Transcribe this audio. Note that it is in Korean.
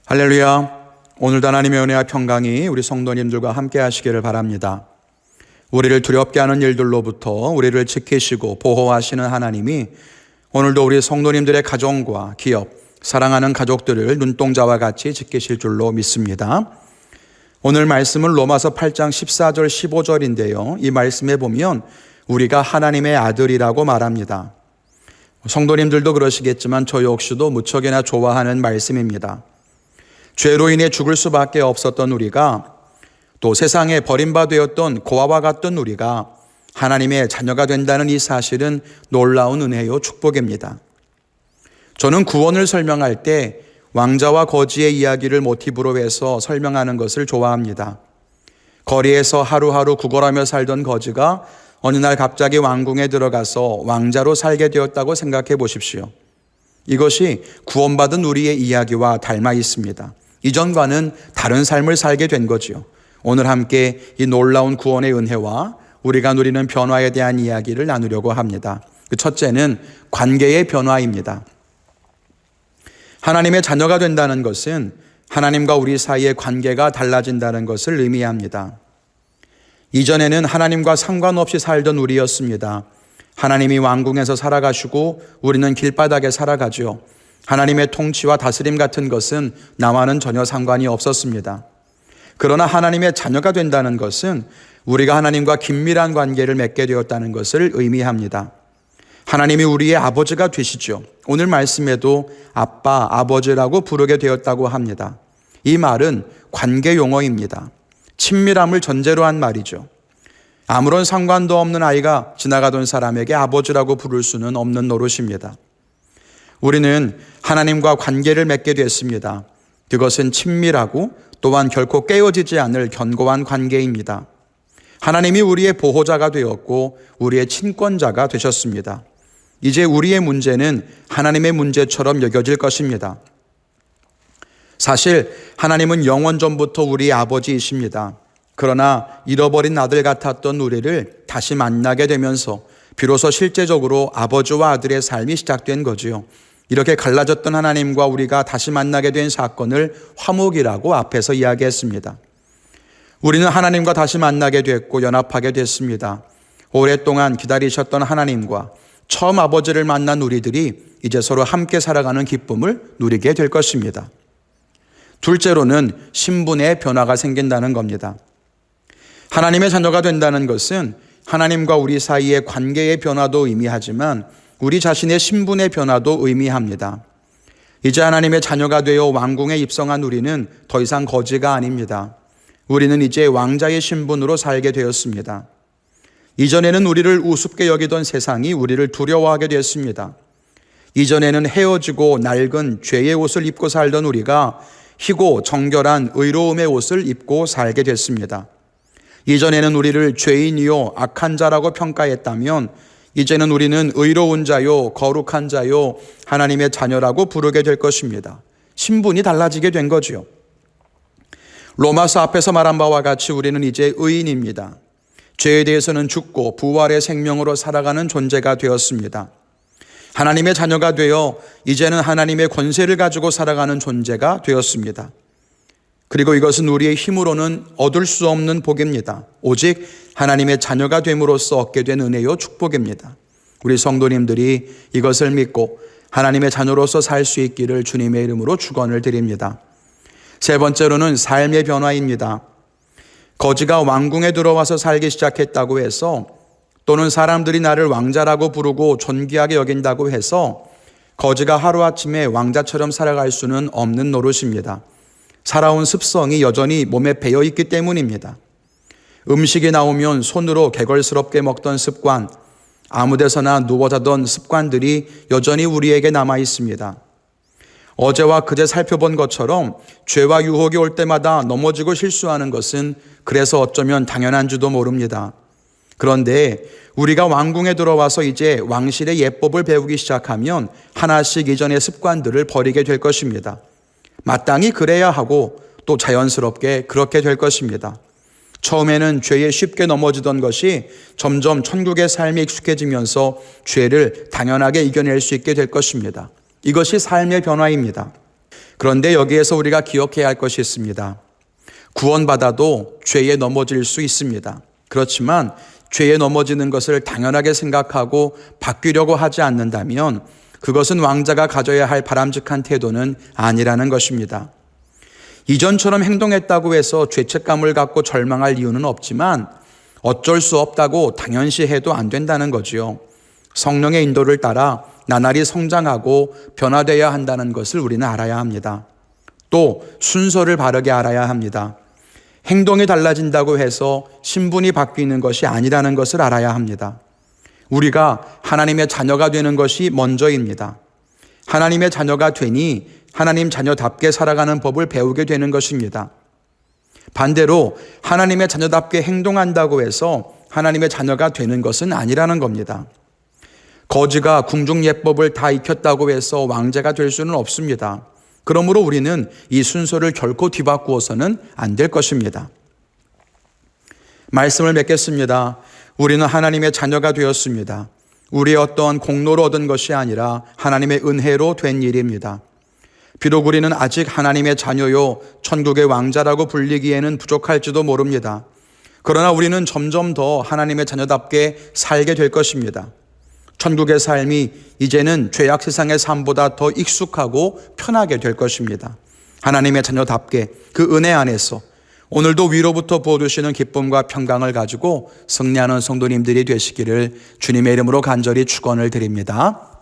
할렐루야. 오늘도 하나님의 은혜와 평강이 우리 성도님들과 함께 하시기를 바랍니다. 우리를 두렵게 하는 일들로부터 우리를 지키시고 보호하시는 하나님이 오늘도 우리 성도님들의 가정과 기업, 사랑하는 가족들을 눈동자와 같이 지키실 줄로 믿습니다. 오늘 말씀은 로마서 8장 14절 15절인데요. 이 말씀에 보면 우리가 하나님의 아들이라고 말합니다. 성도님들도 그러시겠지만 저 역시도 무척이나 좋아하는 말씀입니다. 죄로 인해 죽을 수밖에 없었던 우리가, 또 세상에 버림받았던 고아와 같던 우리가 하나님의 자녀가 된다는 이 사실은 놀라운 은혜요 축복입니다. 저는 구원을 설명할 때 왕자와 거지의 이야기를 모티브로 해서 설명하는 것을 좋아합니다. 거리에서 하루하루 구걸하며 살던 거지가 어느 날 갑자기 왕궁에 들어가서 왕자로 살게 되었다고 생각해 보십시오. 이것이 구원받은 우리의 이야기와 닮아 있습니다. 이전과는 다른 삶을 살게 된 거지요. 오늘 함께 이 놀라운 구원의 은혜와 우리가 누리는 변화에 대한 이야기를 나누려고 합니다. 그 첫째는 관계의 변화입니다. 하나님의 자녀가 된다는 것은 하나님과 우리 사이의 관계가 달라진다는 것을 의미합니다. 이전에는 하나님과 상관없이 살던 우리였습니다. 하나님이 왕궁에서 살아가시고 우리는 길바닥에 살아가죠. 하나님의 통치와 다스림 같은 것은 나와는 전혀 상관이 없었습니다. 그러나 하나님의 자녀가 된다는 것은 우리가 하나님과 긴밀한 관계를 맺게 되었다는 것을 의미합니다. 하나님이 우리의 아버지가 되시죠. 오늘 말씀에도 아빠, 아버지라고 부르게 되었다고 합니다. 이 말은 관계 용어입니다. 친밀함을 전제로 한 말이죠. 아무런 상관도 없는 아이가 지나가던 사람에게 아버지라고 부를 수는 없는 노릇입니다. 우리는 하나님과 관계를 맺게 됐습니다. 그것은 친밀하고 또한 결코 깨어지지 않을 견고한 관계입니다. 하나님이 우리의 보호자가 되었고 우리의 친권자가 되셨습니다. 이제 우리의 문제는 하나님의 문제처럼 여겨질 것입니다. 사실 하나님은 영원 전부터 우리의 아버지이십니다. 그러나 잃어버린 아들 같았던 우리를 다시 만나게 되면서 비로소 실제적으로 아버지와 아들의 삶이 시작된 거지요. 이렇게 갈라졌던 하나님과 우리가 다시 만나게 된 사건을 화목이라고 앞에서 이야기했습니다. 우리는 하나님과 다시 만나게 됐고 연합하게 됐습니다. 오랫동안 기다리셨던 하나님과 처음 아버지를 만난 우리들이 이제 서로 함께 살아가는 기쁨을 누리게 될 것입니다. 둘째로는 신분의 변화가 생긴다는 겁니다. 하나님의 자녀가 된다는 것은 하나님과 우리 사이의 관계의 변화도 의미하지만 우리 자신의 신분의 변화도 의미합니다. 이제 하나님의 자녀가 되어 왕궁에 입성한 우리는 더 이상 거지가 아닙니다. 우리는 이제 왕자의 신분으로 살게 되었습니다. 이전에는 우리를 우습게 여기던 세상이 우리를 두려워하게 되었습니다. 이전에는 헤어지고 낡은 죄의 옷을 입고 살던 우리가 희고 정결한 의로움의 옷을 입고 살게 됐습니다. 이전에는 우리를 죄인이요 악한 자라고 평가했다면 이제는 우리는 의로운 자요 거룩한 자요 하나님의 자녀라고 부르게 될 것입니다. 신분이 달라지게 된 거죠. 로마서 앞에서 말한 바와 같이 우리는 이제 의인입니다. 죄에 대해서는 죽고 부활의 생명으로 살아가는 존재가 되었습니다. 하나님의 자녀가 되어 이제는 하나님의 권세를 가지고 살아가는 존재가 되었습니다. 그리고 이것은 우리의 힘으로는 얻을 수 없는 복입니다. 오직 하나님의 자녀가 됨으로써 얻게 된 은혜요 축복입니다. 우리 성도님들이 이것을 믿고 하나님의 자녀로서 살 수 있기를 주님의 이름으로 축원을 드립니다. 세 번째로는 삶의 변화입니다. 거지가 왕궁에 들어와서 살기 시작했다고 해서, 또는 사람들이 나를 왕자라고 부르고 존귀하게 여긴다고 해서 거지가 하루아침에 왕자처럼 살아갈 수는 없는 노릇입니다. 살아온 습성이 여전히 몸에 배어있기 때문입니다. 음식이 나오면 손으로 개걸스럽게 먹던 습관, 아무 데서나 누워 자던 습관들이 여전히 우리에게 남아 있습니다. 어제와 그제 살펴본 것처럼 죄와 유혹이 올 때마다 넘어지고 실수하는 것은 그래서 어쩌면 당연한 줄도 모릅니다. 그런데 우리가 왕궁에 들어와서 이제 왕실의 예법을 배우기 시작하면 하나씩 이전의 습관들을 버리게 될 것입니다. 마땅히 그래야 하고 또 자연스럽게 그렇게 될 것입니다. 처음에는 죄에 쉽게 넘어지던 것이 점점 천국의 삶에 익숙해지면서 죄를 당연하게 이겨낼 수 있게 될 것입니다. 이것이 삶의 변화입니다. 그런데 여기에서 우리가 기억해야 할 것이 있습니다. 구원받아도 죄에 넘어질 수 있습니다. 그렇지만 죄에 넘어지는 것을 당연하게 생각하고 바뀌려고 하지 않는다면 그것은 왕자가 가져야 할 바람직한 태도는 아니라는 것입니다. 이전처럼 행동했다고 해서 죄책감을 갖고 절망할 이유는 없지만 어쩔 수 없다고 당연시해도 안 된다는 거지요. 성령의 인도를 따라 나날이 성장하고 변화되어야 한다는 것을 우리는 알아야 합니다. 또 순서를 바르게 알아야 합니다. 행동이 달라진다고 해서 신분이 바뀌는 것이 아니라는 것을 알아야 합니다. 우리가 하나님의 자녀가 되는 것이 먼저입니다. 하나님의 자녀가 되니 하나님 자녀답게 살아가는 법을 배우게 되는 것입니다. 반대로 하나님의 자녀답게 행동한다고 해서 하나님의 자녀가 되는 것은 아니라는 겁니다. 거지가 궁중예법을 다 익혔다고 해서 왕자가 될 수는 없습니다. 그러므로 우리는 이 순서를 결코 뒤바꾸어서는 안 될 것입니다. 말씀을 맺겠습니다. 우리는 하나님의 자녀가 되었습니다. 우리의 어떤 공로로 얻은 것이 아니라 하나님의 은혜로 된 일입니다. 비록 우리는 아직 하나님의 자녀요 천국의 왕자라고 불리기에는 부족할지도 모릅니다. 그러나 우리는 점점 더 하나님의 자녀답게 살게 될 것입니다. 천국의 삶이 이제는 죄악 세상의 삶보다 더 익숙하고 편하게 될 것입니다. 하나님의 자녀답게 그 은혜 안에서 오늘도 위로부터 부어주시는 기쁨과 평강을 가지고 승리하는 성도님들이 되시기를 주님의 이름으로 간절히 축원을 드립니다.